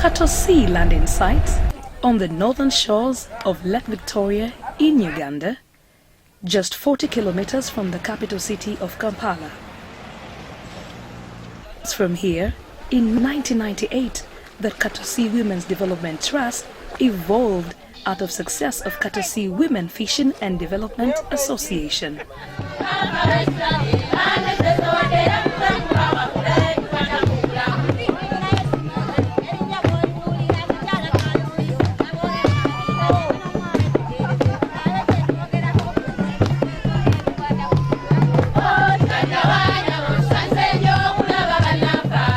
Katosi landing site on the northern shores of Lake Victoria in Uganda, just 40 kilometers from the capital city of Kampala. From here, in 1998, the Katosi Women's Development Trust evolved out of success of Katosi Women Fishing and Development Association.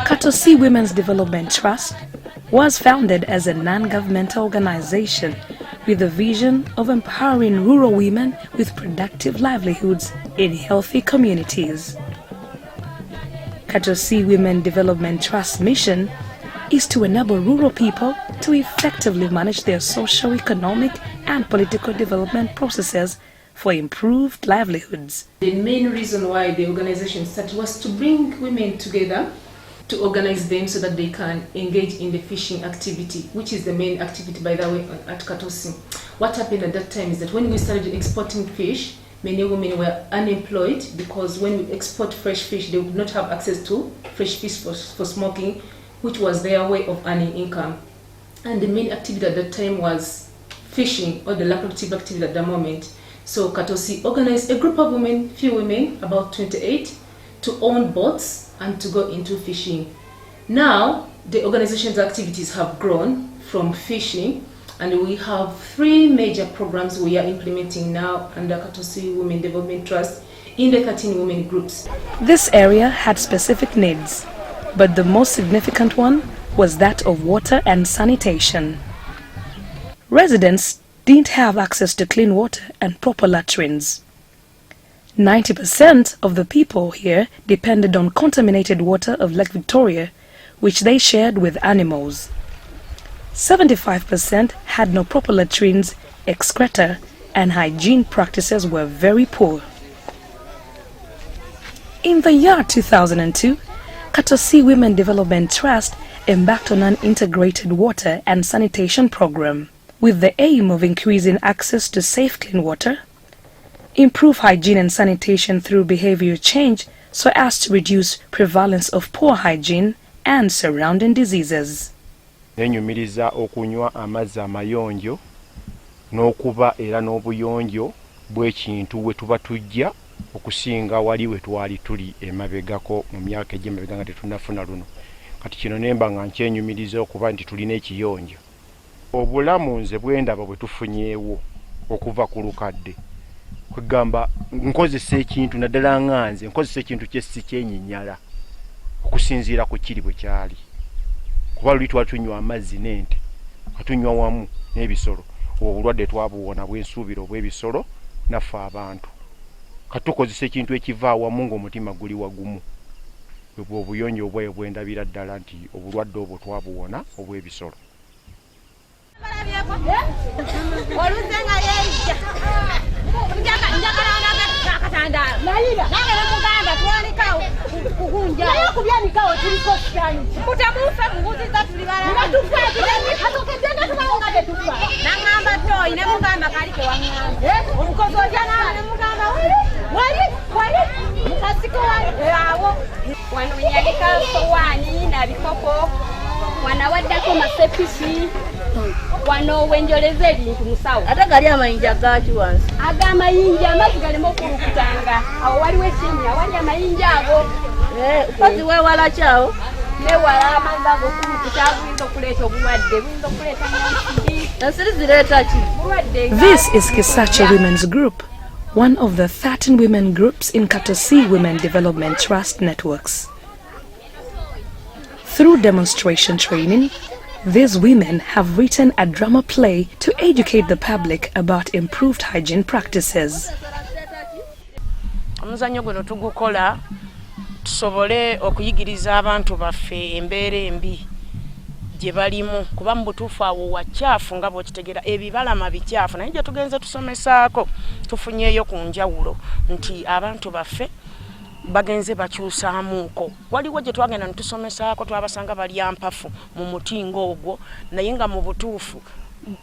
Katosi Women's Development Trust was founded as a non-governmental organization with the vision of empowering rural women with productive livelihoods in healthy communities. Katosi Women Development Trust mission is to enable rural people to effectively manage their socio-economic and political development processes for improved livelihoods. The main reason why the organization started was to bring women together, to organize them so that they can engage in the fishing activity, which is the main activity, by the way, at Katosi. What happened at that time is that when we started exporting fish, many women were unemployed because when we export fresh fish, they would not have access to fresh fish for smoking, which was their way of earning income. And the main activity at that time was fishing, or the lucrative activity at the moment. So Katosi organized a group of women, few women, about 28, to own boats and to go into fishing. Now, the organization's activities have grown from fishing, and we have 3 major programs we are implementing now under Katosi Women Development Trust in the Katini women groups. This area had specific needs, but the most significant one was that of water and sanitation. Residents didn't have access to clean water and proper latrines. 90% of the people here depended on contaminated water of Lake Victoria, which they shared with animals. 75% had no proper latrines, excreta, and hygiene practices were very poor. In the year 2002, Katosi Women Development Trust embarked on an integrated water and sanitation program with the aim of increasing access to safe clean water, improve hygiene and sanitation through behavior change so as to reduce prevalence of poor hygiene and surrounding diseases. Nenyumiriza okunywa amazzi amayonjo n'okuba era n'obuyonjo bw'ekintu we tuba tujja okusinga wali we twali tuli emabegako mu myaka egy'emabega nga tetunnafuna luno. Kati kino nemba nga nkyenyumiriza okuba nti tulina ekiyonjo. Obulamu nze bwendaba bwe tufunyeewo okuva ku lukadde kugamba nkozesa ekintu naddala nganze nkozesa ekintu kyesi kyenyinyala okusinziira ku kiri bwe kyali, kuba luli twali tunywa amazzi n'ente, atunywa wamu n'ebisolo, obulwadde twabuwona bw'ensuubiro obw'ebisolo naffe abantu. Katukozesa ekintu ekiva awamu ng'omutima guli wagumu, bwe obuyonjo obweyo bwendabira ddala nti obulwadde obwo twabuwona obw'ebisolo. Wanawaddako masepisi wano wenjoleza ebintu musawo ate gali amayinja gaaki wansi ag'amayinja amazzi galema okulukutanga awo waliwo ekinnya wali amayinja ago ozi weewala kyawo neewala amazzi ago okulukuta buyinza okuleeta obulwadde buyinza okuleeta ensiri zireeta ki bulwadde. This is Kisache Women's Group, one of the 13 women groups in Katosi Women Development Trust networks. Through demonstration training, these women have written a drama play to educate the public about improved hygiene practices. Omuzannyo guno tugukola tusobole okuyigiriza abantu baffe embeera embi gye balimu, kuba mu butuufu awo wakyafu nga bw'okitegera ebibalama bikyafu, naye gye tugenze tusomesaako tufunyeeyo ku njawulo nti abantu baffe bagenze bakyusaamuuko. Waliwo gye twagenda ne tusomesaako twabasanga bali ampafu mu mutingo ogwo, naye nga mu butuufu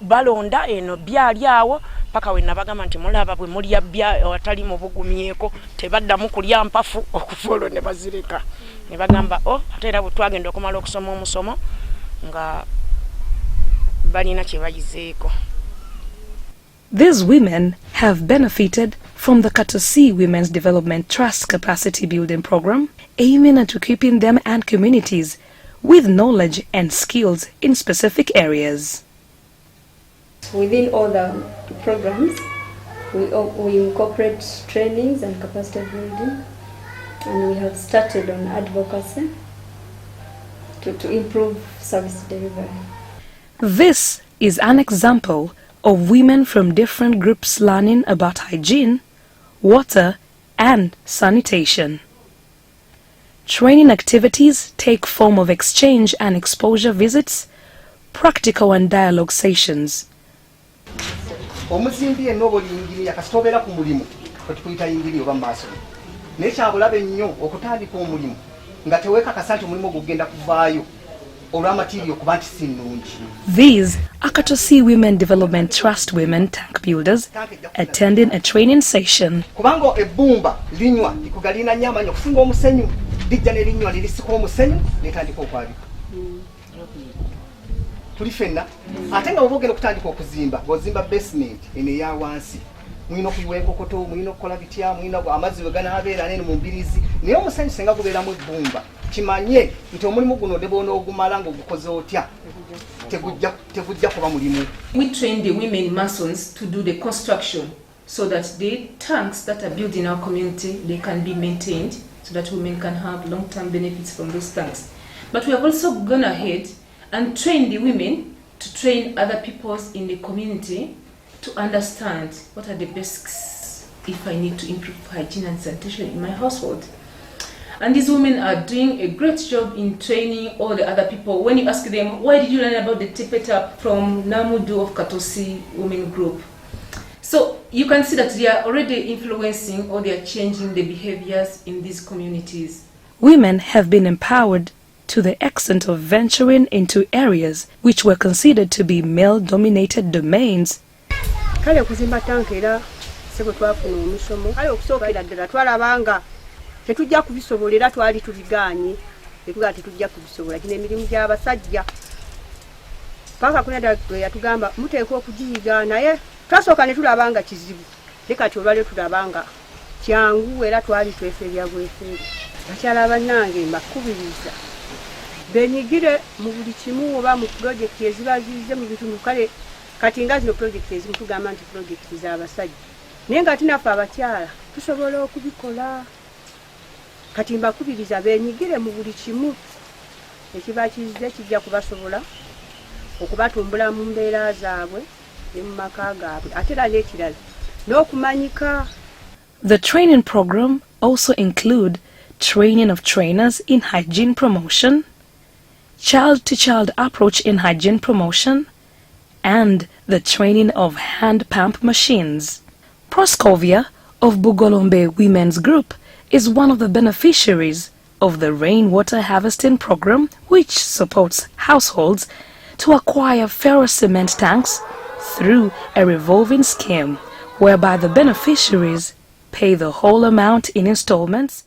balonda eno byali awo paka we nabagamba nti mulaba bwe mulya bya watali mu bugumyeko tebaddamu kulya mpafu okufulo ne bazireka. Ne bagamba ate era bwe twagenda okumala okusoma omusomo nga balina kye bayizeeko. These women have benefited from the Katosi Women's Development Trust Capacity Building Program, aiming at equipping them and communities with knowledge and skills in specific areas. Within all the programs, we incorporate trainings and capacity building, and we have started on advocacy to improve service delivery. This is an example of women from different groups learning about hygiene, water, and sanitation. Training activities take form of exchange and exposure visits, practical and dialogue sessions. Omuzimbi enobo lingiri yakasitobera ku mulimu kutuyita yingiri oba maaso nekyabulabe nnyo okutandika omulimu nga teweka kasanti omulimu gugenda kuvaayo olw'amaterial kuba nti si nnungi. These are Katosi Women Development Trust women tank builders attending a training session. Kubanga ebbumba linywa likugalina nnyo amanyi okusinga omusenyu lijja ne linywa lirisika omusenyu netandika okwabika. Tuli fenna ate nga bwogenda okutandika okuzimba ng'ozimba basement eno eya wansi mulina okuyiwa enkokoto mulina okukola bitya mulina amazzi we ganaabeera neno mu mbirizi naye omusenyu senga gubeeramu ebbumba kimanye nti omulimu guno ne boona ogumala ng'ogukoze otya tegujja kuba mulimu. We train the women masons to do the construction so that the tanks that are built in our community, they can be maintained so that women can have long-term benefits from those tanks. But we have also gone ahead and train the women to train other people in the community to understand what are the basics if I need to improve hygiene and sanitation in my household. And these women are doing a great job in training all the other people. When you ask them, why did you learn about the Tipetap from Namudu of Katosi Women Group? So you can see that they are already influencing or they are changing the behaviors in these communities. Women have been empowered to the extent of venturing into areas which were considered to be male-dominated domains. Kale kuzimba tanka era sebo twafuna omusomo kale okusookera ddala twalabanga tetujja kubisobolera twali tubiganye tetuga tetujja kubisobola kino emirimu gy'abasajja paka kuna ddala yatugamba muteekwa okugiyiga naye twasooka ne tulabanga kizibu leka olwaliro tulabanga kyangu era twali tweferya bweferya bakyala bannange mbakubiriza benyigire mu buli kimu oba mu projekiti eziba zize mu bitundu kale kati nga zino projekiti ezimu tugamba nti projekiti z'abasajja naye nga tinaffe abakyala tusobola okubikola kati mbakubiriza benyigire mu buli kimu ekiba kizize kijja kubasobola okubatumbula mu mbeera zaabwe ne mu maka gaabwe ate era n'ekirala n'okumanyika. The training program also include training of trainers in hygiene promotion, child-to-child approach in hygiene promotion, and the training of hand pump machines. Proskovia of Bugolombe Women's Group is one of the beneficiaries of the rainwater harvesting program, which supports households to acquire ferrocement tanks through a revolving scheme whereby the beneficiaries pay the whole amount in installments.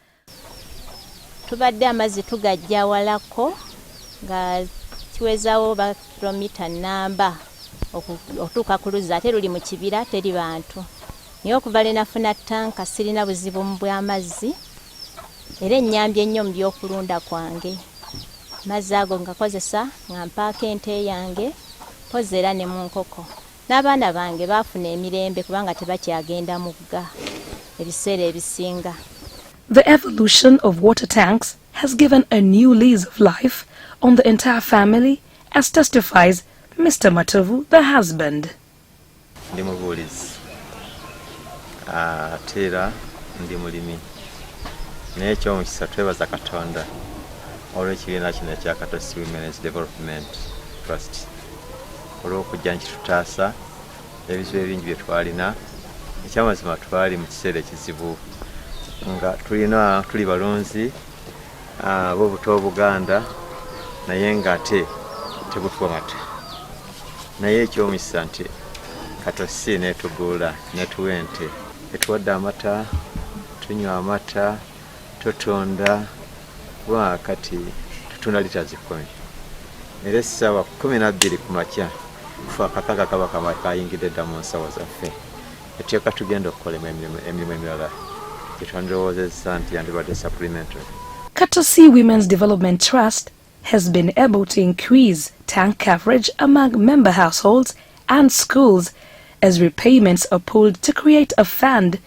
Tubadde amazzi tugajja walako nga kiwezawo ba kilomita namba okutuuka ku luzzi ate luli mu kibira teri bantu naye okuva lwe nafuna tanka sirina buzibu mu bw'amazzi era ennyambye ennyo mu by'okulunda kwange mazzi ago ngakozesa nga mpaako ente yange pozi era ne mu nkoko n'abaana bange baafuna emirembe kubanga tebakyagenda mugga ebiseera ebisinga. The evolution of water tanks has given a new lease of life on the entire family, as testifies Mr. Matovu, the husband. Ndi mubuulizi ate era ndi mulimi naye ekyomukisa twebaza Katonda olw'ekibiina kino ekya Katosi Women's Development Trust olw'okujja nkitutaasa ebizibu ebingi bye twalina ekyamazima twali mu kiseera ekizibu nga tuli balunzi b'obuto Buganda naye ng'ate tebutuwa mata naye ekyomukisa nti Katosi netuguula netuwa ente etuwadde amata tunywa amata tutunda kati tutunda lita 10 era essaawa 12 ku makya kufa akakaga kaba kayingidde dda mu nsawo zaffe eteeka tugenda okukola emirimu emirala gyetwandirowoozezza nti yandibadde supplementary. Katosi Women's Development Trust has been able to increase tank coverage among member households and schools as repayments are pooled to create a fund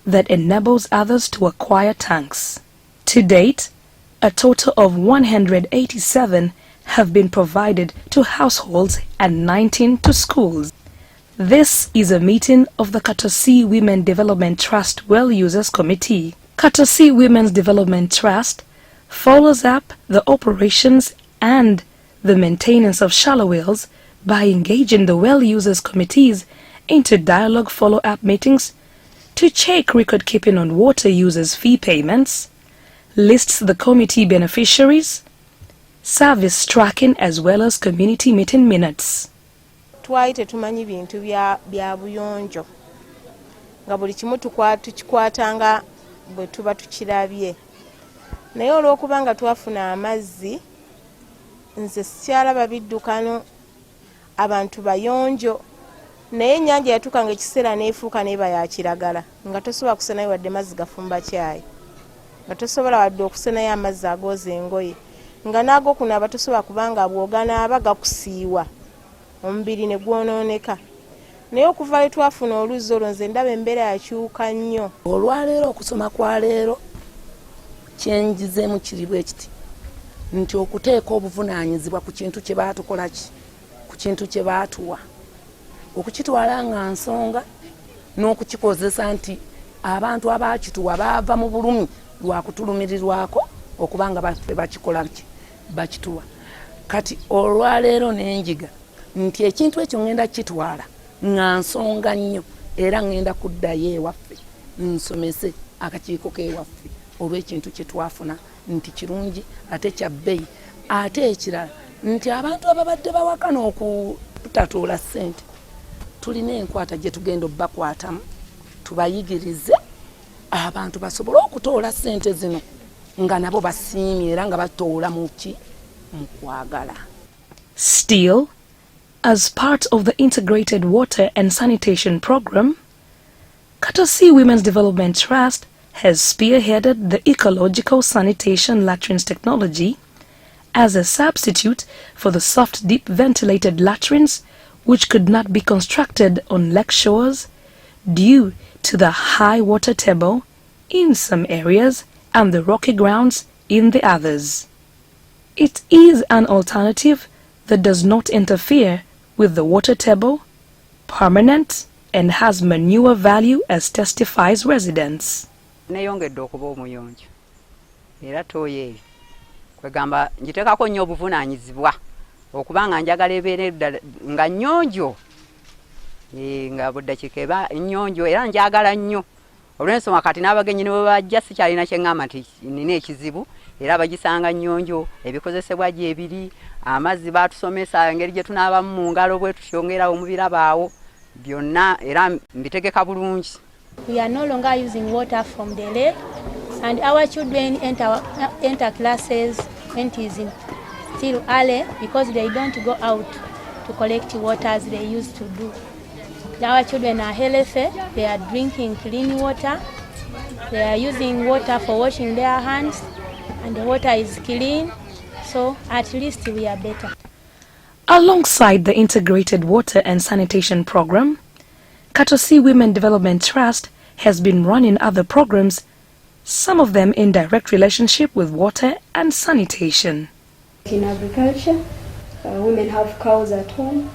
that enables others to acquire tanks. To date, a total of 187 have been provided to households and 19 to schools. This is a meeting of the Katosi Women Development Trust Well Users Committee. Katosi Women's Development Trust follows up the operations and the maintenance of shallow wells by engaging the well users committees into dialogue follow-up meetings to check record keeping on water users' fee payments, lists the committee beneficiaries, service tracking as well as community meeting minutes. Twali tetumanyi bintu bya buyonjo nga buli kimu tukikwatanga bwe tuba tukirabye naye olw'okuba nga twafuna amazzi nze sikyalaba biddukano abantu bayonjo naye ennyanja yatuukanga ekiseera neefuuka neeba ya kiragala nga tosobola kusenayo wadde mazzi gafumba kyayi nga tosobola wadde okusenayo amazzi agooza engoye nga n'ag'okunaaba tosobola kubanga bw'oganaaba gakusiiwa omubiri ne gwonooneka naye okuva lwe twafuna oluzzi olwo nze ndaba embeera yakyuka nnyo. Olwaleero okusoma kwa leero kyenjizeemu kiri bwe kiti nti okuteeka obuvunaanyizibwa ku kintu kye baatukolaki ku kintu kye baatuwa okukitwala nga nsonga n'okukikozesa nti abantu abaakituwa baava mu bulumi lwa kutulumirirwako okubanga baffe bakikola bakituwa kati olwaleero n'enjiga nti ekintu ekyo ngenda kitwala nga nsonga nnyo era ngenda kuddayo ewaffe nsomese akakiiko k'ewaffe olw'ekintu kye twafuna nti kirungi ate kya bbeeyi ate ekirala nti abantu ababadde bawakana okutatuula ssente tulina enkwata gye tugenda obbakwatamu tubayigirize abantu basobole okutoola ssente zino nga nabo basiimye era nga batoola mu kwagala. Still, as part of the Integrated Water and Sanitation Program, Katosi Women's Development Trust has spearheaded the ecological sanitation latrines technology as a substitute for the soft deep ventilated latrines which could not be constructed on lake shores due to the high water table in some areas and the rocky grounds in the others. It is an alternative that does not interfere with the water table, permanent, and has manure value as testifies residents. Neyongedde okuba omuyonjo era toye kwegamba njiteekako nnyo obuvunaanyizibwa okubanga njagala ebeere nga nnyonjo nga buddakiika eba nnyonjo era njagala nnyo olw'ensonga kati n'abagenyi ne bwe bajja sikyalina kye ŋŋamba nti nina ekizibu era bagisanga nnyonjo ebikozesebwa gye ebiri amazzi baatusomesa engeri gye tunaabamu mu ngalo bwe tutyongera omubirabaawo byonna era mbitegeka bulungi. We are no longer using water from the lake, and our children enter classes when it is still early because they don't go out to collect water as they used to do. Our children are healthy, they are drinking clean water, they are using water for washing their hands, and the water is clean, so at least we are better. Alongside the Integrated Water and Sanitation Program, Katosi Women Development Trust has been running other programs, some of them in direct relationship with water and sanitation. In agriculture, women have cows at home.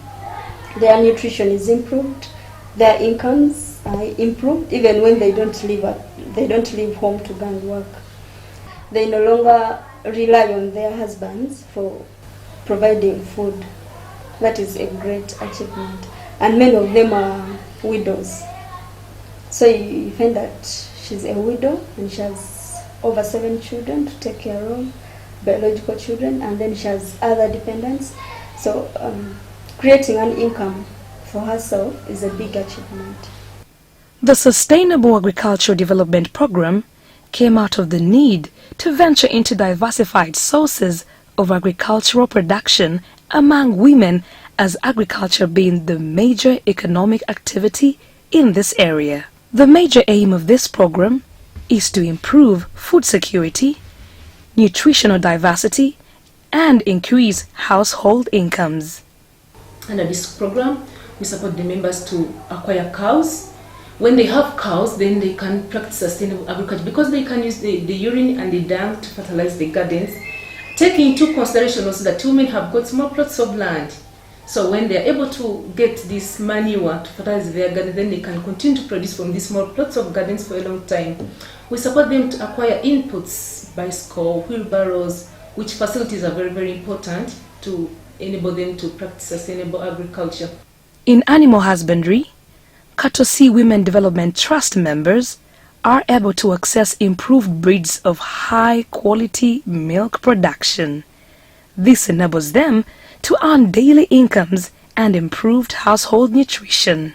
Their nutrition is improved. Their incomes are improved even when they don't leave home to go and work. They no longer rely on their husbands for providing food. That is a great achievement. And many of them are widows. So you find that She's a widow and she has over 7 children to take care of, biological children, and then she has other dependents. So creating an income for herself is a big achievement. The Sustainable Agricultural Development Program came out of the need to venture into diversified sources of agricultural production among women, as agriculture being the major economic activity in this area. The major aim of this program is to improve food security, nutritional diversity, and increase household incomes. Under this program, we support the members to acquire cows. When they have cows, then they can practice sustainable agriculture because they can use the urine and the dung to fertilize the gardens, taking into consideration also that women have got small plots of land. So when they are able to get this manure to fertilize their garden, then they can continue to produce from these small plots of gardens for a long time. We support them to acquire inputs, bicycle, wheelbarrows, which facilities are very, very important to enable them to practice sustainable agriculture. In animal husbandry, Katosi Women Development Trust members are able to access improved breeds of high-quality milk production. This enables them to earn daily incomes and improved household nutrition.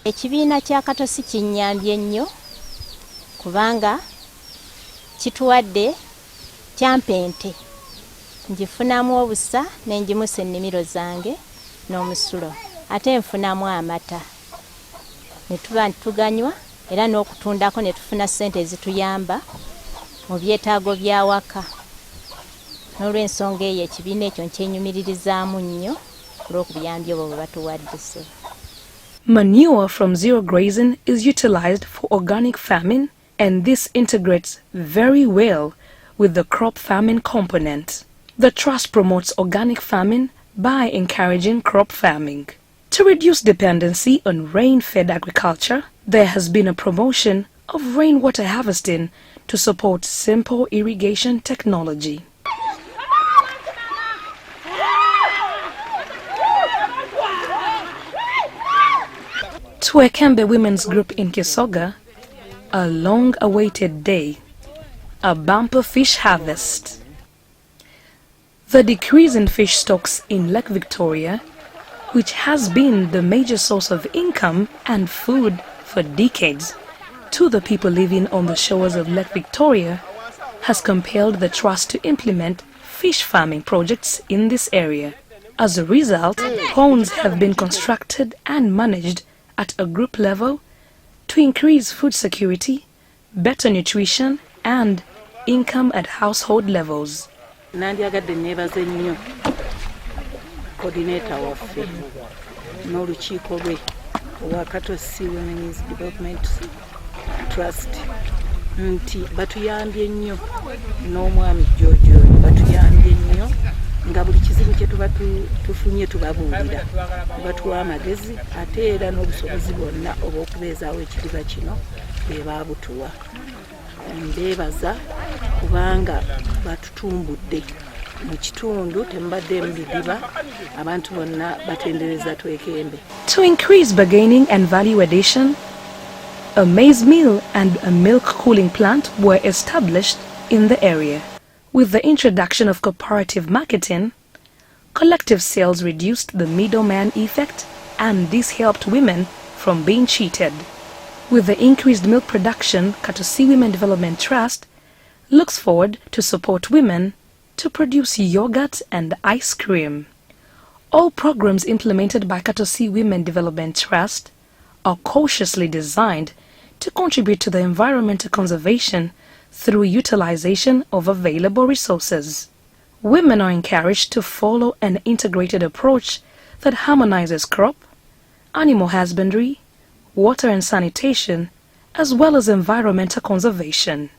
Ekibiina kya Katosi kinnyambye nnyo kubanga kituwadde kyampente ngifunamu obusa n'enjimusa ennimiro zange n'omusulo ate nfunamu amata ne tuba tuganywa era n'okutundako ne tufuna ssente ezituyamba mu byetaago bya waka. N'olw'ensonga eyo ekibiina ekyo nkyenyumiririzaamu nnyo olw'okubuyambi obwo bwe batuwadde. Manure from zero grazing is utilized for organic farming, and this integrates very well with the crop farming component. The trust promotes organic farming by encouraging crop farming. To reduce dependency on rain-fed agriculture, there has been a promotion of rainwater harvesting to support simple irrigation technology. To Ekembe Women's Group in Kisoga, a long-awaited day, a bumper fish harvest. The decrease in fish stocks in Lake Victoria, which has been the major source of income and food for decades to the people living on the shores of Lake Victoria, has compelled the trust to implement fish farming projects in this area. As a result, ponds have been constructed and managed at a group level to increase food security, better nutrition, and income at household levels. Nandyagadde neebaze nnyo coordinator waffe n'olukiiko lwe olwa Katosi Women's Development Trust nti batuyambye nnyo n'omwami Jojo batuyambye nnyo nga buli kizibu kye tuba tufunye tubabuulira batuwa amagezi ate era n'obusobozi bwonna obw'okubeezaawo ekidiba kino be baabutuwa. Mbeebaza kubanga batutumbudde mu kitundu temubadde mu bidiba abantu bonna batendereza Twekembe. To increase bargaining and value addition, a maize mill and a milk cooling plant were established in the area. With the introduction of cooperative marketing, collective sales reduced the middleman effect, and this helped women from being cheated. With the increased milk production, Katosi Women Development Trust looks forward to support women to produce yogurt and ice cream. All programs implemented by Katosi Women Development Trust are cautiously designed to contribute to the environmental conservation through utilization of available resources. Women are encouraged to follow an integrated approach that harmonizes crop, animal husbandry, water and sanitation, as well as environmental conservation.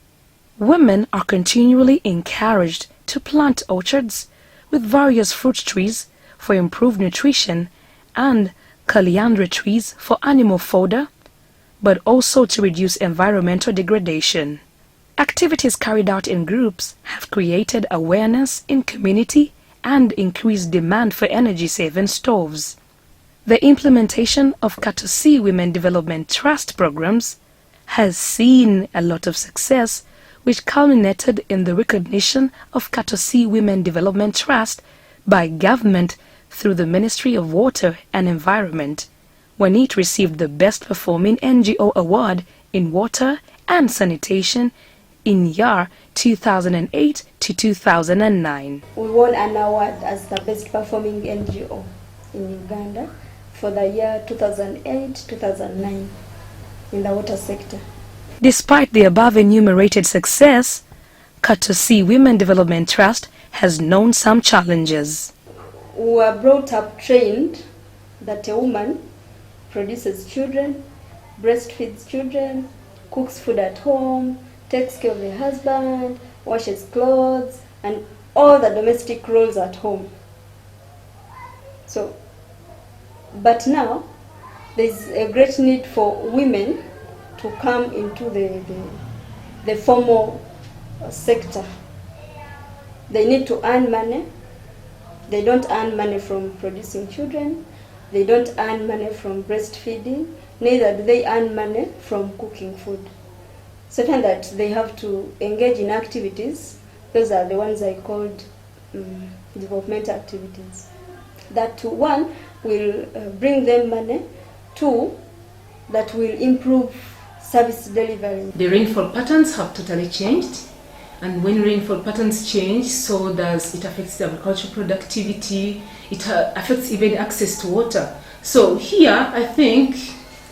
Women are continually encouraged to plant orchards with various fruit trees for improved nutrition and caliandra trees for animal fodder, but also to reduce environmental degradation. Activities carried out in groups have created awareness in community and increased demand for energy-saving stoves. The implementation of Katosi Women Development Trust programs has seen a lot of success, which culminated in the recognition of Katosi Women Development Trust by government through the Ministry of Water and Environment, when it received the Best Performing NGO Award in Water and Sanitation in year 2008 to 2009. We won an award as the Best Performing NGO in Uganda for the year 2008-2009 in the water sector. Despite the above enumerated success, Katosi Women Development Trust has known some challenges. We were brought up trained that a woman produces children, breastfeeds children, cooks food at home, takes care of her husband, washes clothes, and all the domestic roles at home. But now there's a great need for women to come into the formal sector. They need to earn money. They don't earn money from producing children. They don't earn money from breastfeeding. Neither do they earn money from cooking food. Certain that they have to engage in activities. Those are the ones I called development activities. That one will bring them money. Two, that will improve service delivery. The rainfall patterns have totally changed, and when rainfall patterns change, so does it affects the agricultural productivity. It affects even access to water. So here, I think,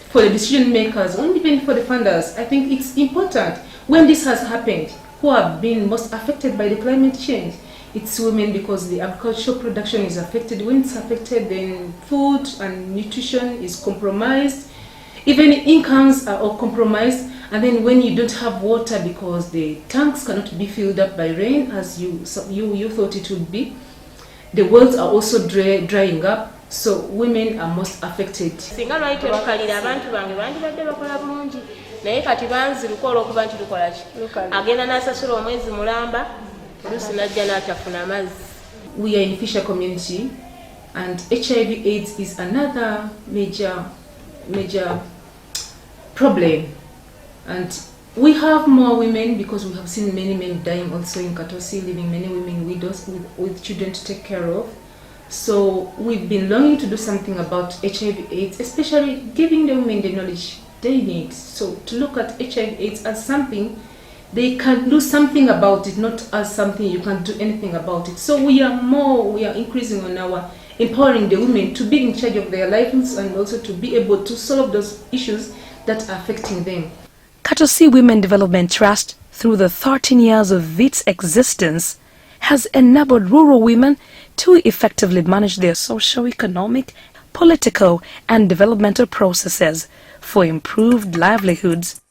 for the decision makers, or even for the funders, I think it's important when this has happened, who have been most affected by the climate change. It's women, because the agricultural production is affected. When it's affected, then food and nutrition is compromised. Even incomes are all compromised. And then when you don't have water because the tanks cannot be filled up by rain as you thought it would be, the wells are also drying up. So women are most affected. Singa lwali tebakalira abantu bange bandibadde bakola bulungi naye kati banziruka olw'okuba nti lukola ki agenda n'asasula omwezi mulamba oluusi n'ajja n'atafuna amazzi. We are in the fisher community, and HIV/AIDS is another major problem. And we have more women because we have seen many men dying also in Katosi, leaving many women widows with children to take care of. So we've been longing to do something about HIV/AIDS, especially giving the women the knowledge they need. So to look at HIV/AIDS as something they can do something about it, not as something you can't do anything about it. So we are increasing on our empowering the women to be in charge of their lives and also to be able to solve those issues that are affecting them. Katosi Women Development Trust, through the 13 years of its existence, has enabled rural women to effectively manage their socio-economic, political and developmental processes for improved livelihoods